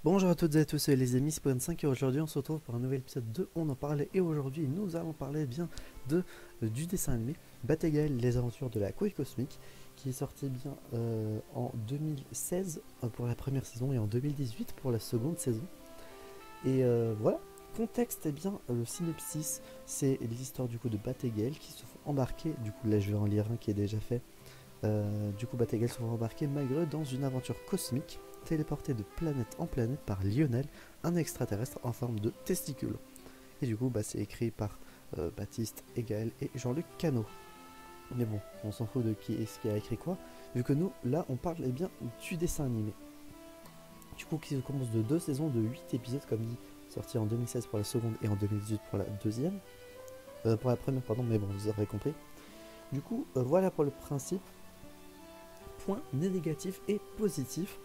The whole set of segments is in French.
Bonjour à toutes et à tous, les amis, c'est Point5 et aujourd'hui on se retrouve pour un nouvel épisode de On en parlait et aujourd'hui nous allons parler bien de du dessin animé Batégal, les aventures de la couille cosmique qui est sorti bien en 2016 pour la première saison et en 2018 pour la seconde saison. Et voilà, contexte, eh bien le synopsis, c'est l'histoire du coup de Batégal qui se font embarquer, du coup là je vais en lire un qui est déjà fait. Du coup, Batégal se font embarquer malgré dans une aventure cosmique, téléporté de planète en planète par Lionel, un extraterrestre en forme de testicule. Et du coup, c'est écrit par Baptiste, Egaël et Jean-Luc Cano. Mais bon, on s'en fout de qui est-ce qui a écrit quoi, vu que nous, là, on parle bien du dessin animé. Du coup, qui commence de 2 saisons de 8 épisodes, comme dit, sorti en 2016 pour la seconde et en 2018 pour la deuxième. Pour la première, pardon, mais bon, vous aurez compris. Du coup, voilà pour le principe. Point négatif et positif.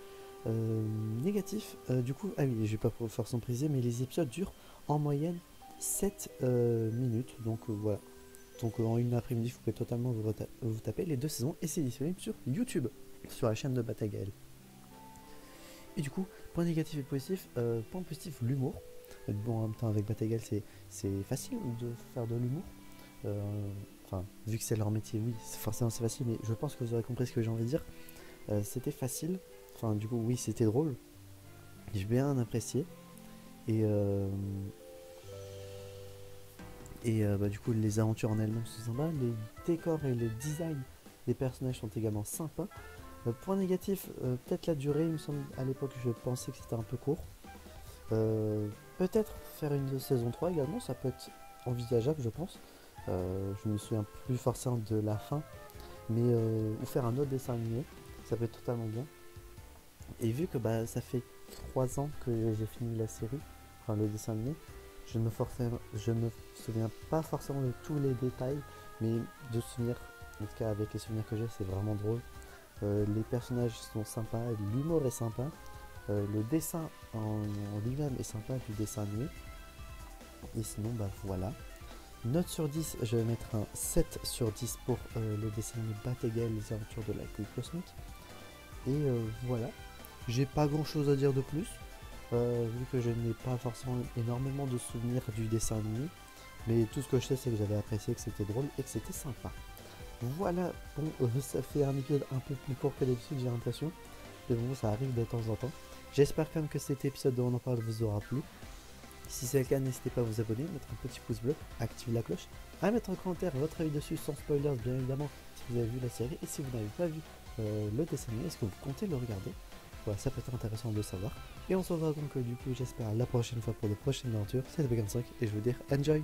Négatif, du coup, ah oui, je vais pas forcément préciser, mais les épisodes durent en moyenne 7 minutes, donc voilà. Donc en une après-midi, vous pouvez totalement vous taper les 2 saisons et c'est disponible sur YouTube, sur la chaîne de Batagael. Et du coup, point négatif et positif, point positif, l'humour. Bon, en même temps, avec Batagael, c'est facile de faire de l'humour. Enfin, vu que c'est leur métier, oui, forcément c'est facile, mais je pense que vous aurez compris ce que j'ai envie de dire. C'était facile, enfin du coup oui c'était drôle, j'ai bien apprécié et du coup les aventures en elles-mêmes sont sympas, les décors et le design des personnages sont également sympas. Point négatif, peut-être la durée, il me semble à l'époque je pensais que c'était un peu court. Peut-être faire une saison 3 également, ça peut être envisageable je pense. Je me souviens plus forcément de la fin, mais ou faire un autre dessin animé, ça peut être totalement bien. Et vu que ça fait 3 ans que j'ai fini la série, enfin le dessin animé, je me souviens pas forcément de tous les détails, mais de souvenirs, en tout cas avec les souvenirs que j'ai, c'est vraiment drôle. Les personnages sont sympas, l'humour est sympa, le dessin en lui-même est sympa du dessin animé. Et sinon, voilà. Note sur 10, je vais mettre un 7 sur 10 pour le dessin animé Batégal, les aventures de la couille cosmique. Et voilà. J'ai pas grand chose à dire de plus, vu que je n'ai pas forcément énormément de souvenirs du dessin animé. Mais tout ce que je sais, c'est que j'avais apprécié, que c'était drôle et que c'était sympa. Voilà, bon, ça fait un épisode un peu plus court que d'habitude, j'ai l'impression. Mais bon, ça arrive de temps en temps. J'espère quand même que cet épisode dont on en parle vous aura plu. Si c'est le cas, n'hésitez pas à vous abonner, mettre un petit pouce bleu, activer la cloche, à mettre en commentaire votre avis dessus sans spoilers, bien évidemment, si vous avez vu la série. Et si vous n'avez pas vu le dessin animé, est-ce que vous comptez le regarder? Voilà, ça peut être intéressant de le savoir. Et on se revoit donc du coup, j'espère, la prochaine fois pour de prochaines aventures. C'était Vegan5 et je vous dis enjoy!